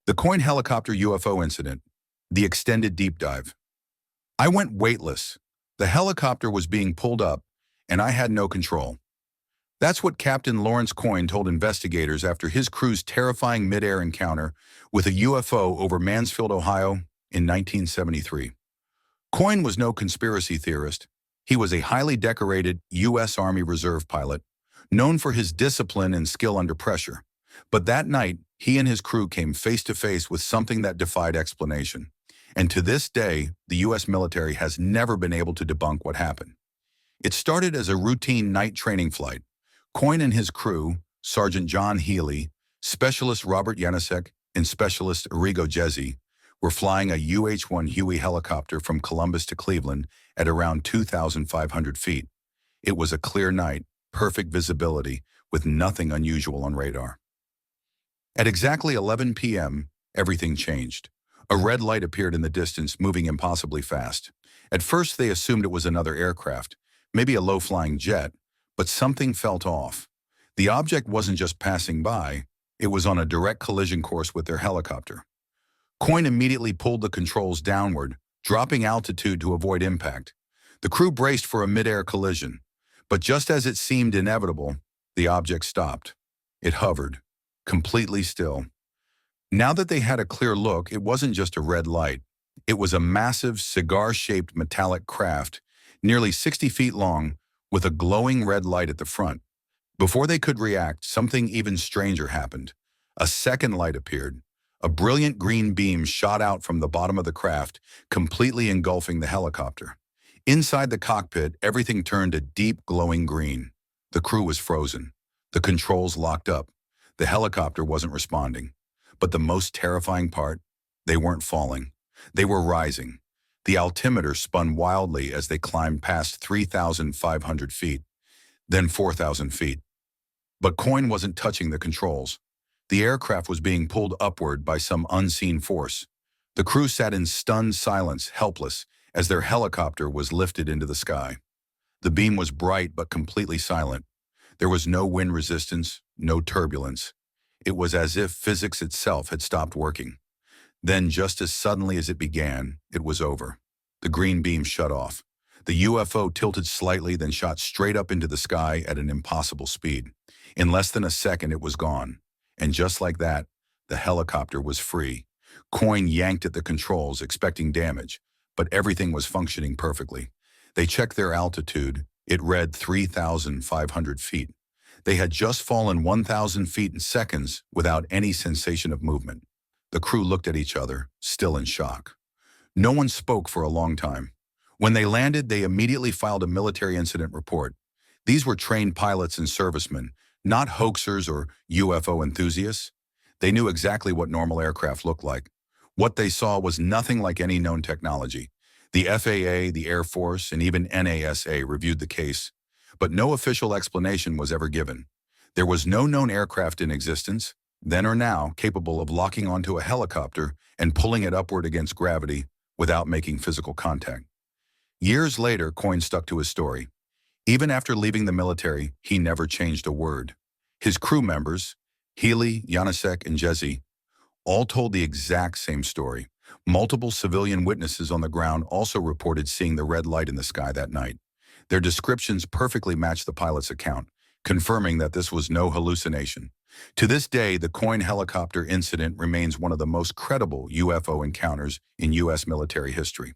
The Coyne helicopter UFO incident, the extended deep dive. I went weightless. The helicopter was being pulled up, and I had no control. That's what Captain Lawrence Coyne told investigators after his crew's terrifying mid-air encounter with a UFO over Mansfield, Ohio in 1973. Coyne was no conspiracy theorist. He was a highly decorated U.S. Army Reserve pilot, known for his discipline and skill under pressure. But that night, he and his crew came face to face with something that defied explanation. And to this day, the U.S. military has never been able to debunk what happened. It started as a routine night training flight. Coyne and his crew, Sergeant John Healy, Specialist Robert Janasek, and Specialist Arrigo Jezzi, were flying a UH-1 Huey helicopter from Columbus to Cleveland at around 2,500 feet. It was a clear night, perfect visibility, with nothing unusual on radar. At exactly 11 p.m., everything changed. A red light appeared in the distance, moving impossibly fast. At first, they assumed it was another aircraft, maybe a low-flying jet, but something felt off. The object wasn't just passing by, it was on a direct collision course with their helicopter. Coyne immediately pulled the controls downward, dropping altitude to avoid impact. The crew braced for a mid-air collision, but just as it seemed inevitable, the object stopped. It hovered, completely still. Now that they had a clear look, it wasn't just a red light. It was a massive, cigar-shaped metallic craft, nearly 60 feet long, with a glowing red light at the front. Before they could react, something even stranger happened. A second light appeared. A brilliant green beam shot out from the bottom of the craft, completely engulfing the helicopter. Inside the cockpit, everything turned a deep, glowing green. The crew was frozen. The controls locked up. The helicopter wasn't responding. But the most terrifying part, they weren't falling. They were rising. The altimeter spun wildly as they climbed past 3,500 feet, then 4,000 feet. But Coyne wasn't touching the controls. The aircraft was being pulled upward by some unseen force. The crew sat in stunned silence, helpless, as their helicopter was lifted into the sky. The beam was bright but completely silent. There was no wind resistance, no turbulence. It was as if physics itself had stopped working. Then, just as suddenly as it began, it was over. The green beam shut off. The UFO tilted slightly, then shot straight up into the sky at an impossible speed. In less than a second, it was gone. And just like that, the helicopter was free. Coyne yanked at the controls, expecting damage, but everything was functioning perfectly. They checked their altitude. It read 3,500 feet. They had just fallen 1,000 feet in seconds without any sensation of movement. The crew looked at each other, still in shock. No one spoke for a long time. When they landed, they immediately filed a military incident report. These were trained pilots and servicemen, not hoaxers or UFO enthusiasts. They knew exactly what normal aircraft looked like. What they saw was nothing like any known technology. The FAA, the Air Force, and even NASA reviewed the case, but no official explanation was ever given. There was no known aircraft in existence, then or now, capable of locking onto a helicopter and pulling it upward against gravity without making physical contact. Years later, Coyne stuck to his story. Even after leaving the military, he never changed a word. His crew members, Healy, Janasek, and Jezzi, all told the exact same story. Multiple civilian witnesses on the ground also reported seeing the red light in the sky that night. Their descriptions perfectly matched the pilot's account, confirming that this was no hallucination. To this day, the Coyne helicopter incident remains one of the most credible UFO encounters in U.S. military history.